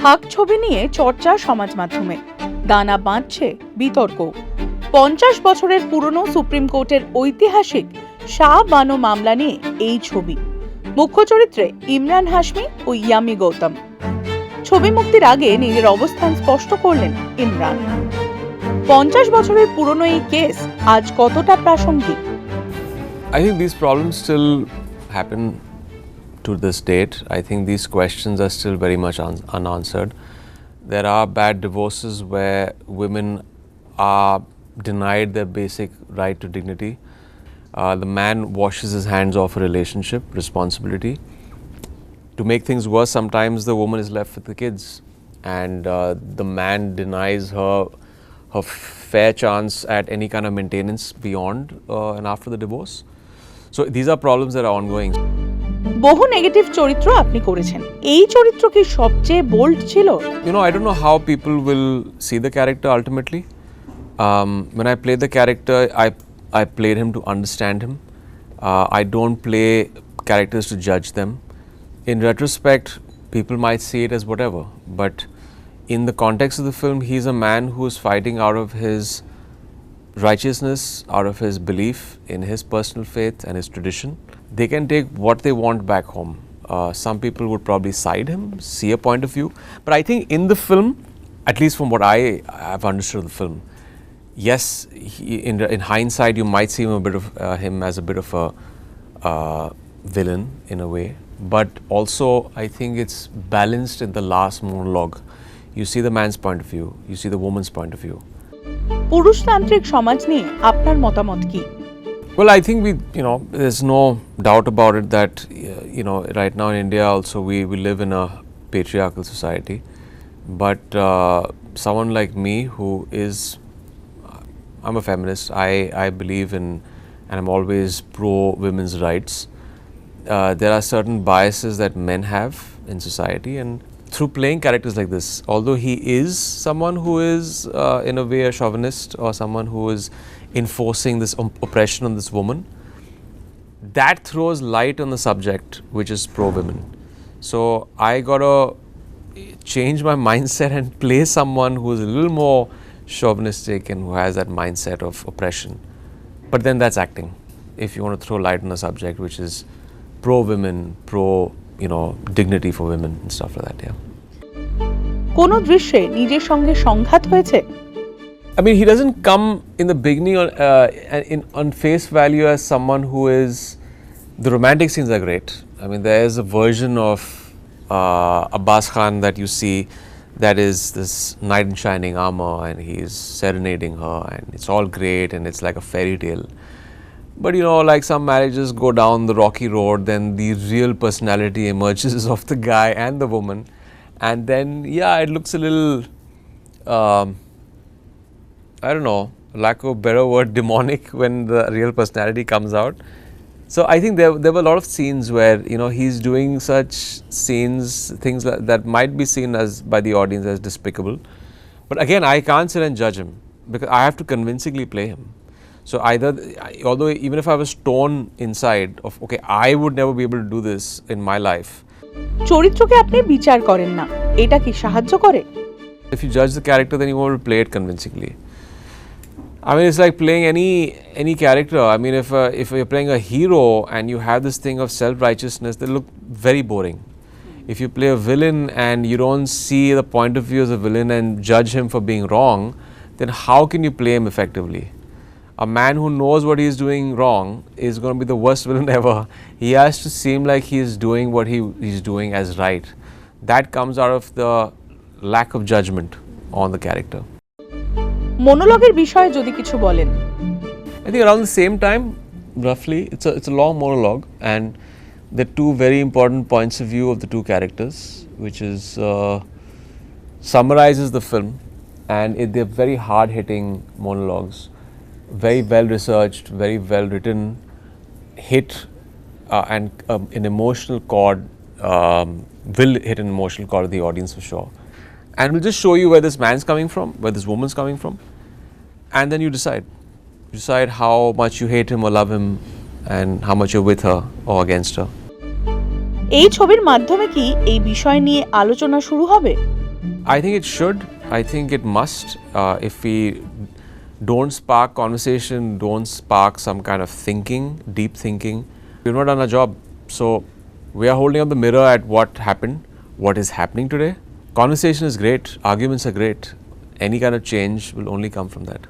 হাক ছবি নিয়ে চর্চা সমাজ মাধ্যমে, দানা বাঁধছে বিতর্ক। 50 বছরের পুরনো সুপ্রিম কোর্টের ঐতিহাসিক শাহ বানো মামলা নিয়ে এই ছবি। মুখ্য চরিত্রে ইমরান হাশমি ও ইয়ামি গৌতম। ছবি মুক্তির আগে নিজের অবস্থান স্পষ্ট করলেন ইমরান। 50 বছরের পুরনো এই কেস আজ কতটা প্রাসঙ্গিক? I think these problems still happen to this date. I think these questions are still very much unanswered. There are bad divorces where women are denied their basic right to dignity. The man washes his hands off a relationship, responsibility. To make things worse, sometimes the woman is left with the kids and the man denies her fair chance at any kind of maintenance beyond and after the divorce. So these are problems that are ongoing. বহু negative চরিত্র আপনি করেছেন, এই চরিত্র কি সবচেয়ে bold ছিল? You know, I don't know how people will see the character ultimately. When I played the character, I played him to understand him. I don't play characters to judge them. In retrospect, people might see it as whatever, but in the context of the film, he's a man who is fighting out of his righteousness, out of his belief in his personal faith and his tradition. They can take what they want back home. Some people would probably side him, see a point of view, but I think in the film, at least from what I have understood of the film, yes, in hindsight, you might see him as a bit of a villain in a way, but also I think it's balanced in the last monologue. You see the man's point of view, you see the woman's point of view. পুরুষতান্ত্রিক সমাজ নিয়ে আপনার মতামত কি? Well, I think there's no doubt about it that, right now in India also we live in a patriarchal society. But someone like me who is, I'm a feminist, I believe in, and I'm always pro women's rights. There are certain biases that men have in society, and through playing characters like this, although he is someone who is in a way a chauvinist or someone who is enforcing this oppression on this woman, that throws light on the subject which is pro-women. So I gotta change my mindset and play someone who is a little more chauvinistic and who has that mindset of oppression. But then that's acting. If you want to throw light on a subject which is pro-women, dignity for women and stuff like that, yeah. কোন দৃশ্যে নিজের সঙ্গে সংঘাত হয়েছে? I mean, he doesn't come in the beginning on face value as someone who is. The romantic scenes are great. I mean, there is a version of Abbas Khan that you see that is this knight in shining armor and he's serenading her and it's all great and it's like a fairy tale. But like some marriages go down the rocky road, then the real personality emerges of the guy and the woman, and then it looks a little. I don't know, lack of a better word, demonic when the real personality comes out. So I think there were a lot of scenes where he's doing such things that might be seen as by the audience as despicable. But again, I can't sit and judge him because I have to convincingly play him. So although even if I was torn inside of okay, I would never be able to do this in my life. চরিত্রকে আপনি বিচার করেন না, এটা কি সাহায্য করে? If you judge the character, then you won't play it convincingly. I mean, it's like playing any character. I mean, if you're playing a hero and you have this thing of self-righteousness, they look very boring. If you play a villain and you don't see the point of view as a villain and judge him for being wrong, then how can you play him effectively? A man who knows what he's doing wrong is going to be the worst villain ever. He has to seem like he's doing what he's doing as right. That comes out of the lack of judgment on the character. মনোলগের বিষয়ে যদি কিছু বলেন। I think around the same time, roughly, it's a long monologue, and there are two very important points of view of the two characters, which is summarizes the film, and they're very hard-hitting monologues, very well researched, very well written, hit and an emotional chord, will hit an emotional chord of the audience for sure. And we'll just show you where this man's coming from, where this woman's coming from, and then you decide. Decide how much you hate him or love him, and how much you're with her or against her. এই ছবির মাধ্যমে কি এই বিষয় নিয়ে আলোচনা শুরু হবে? I think it should. I think it must. If we don't spark conversation, don't spark some kind of thinking, deep thinking, we've not done our job. So we are holding up the mirror at what happened, what is happening today. Conversation is great, arguments are great. Any kind of change will only come from that.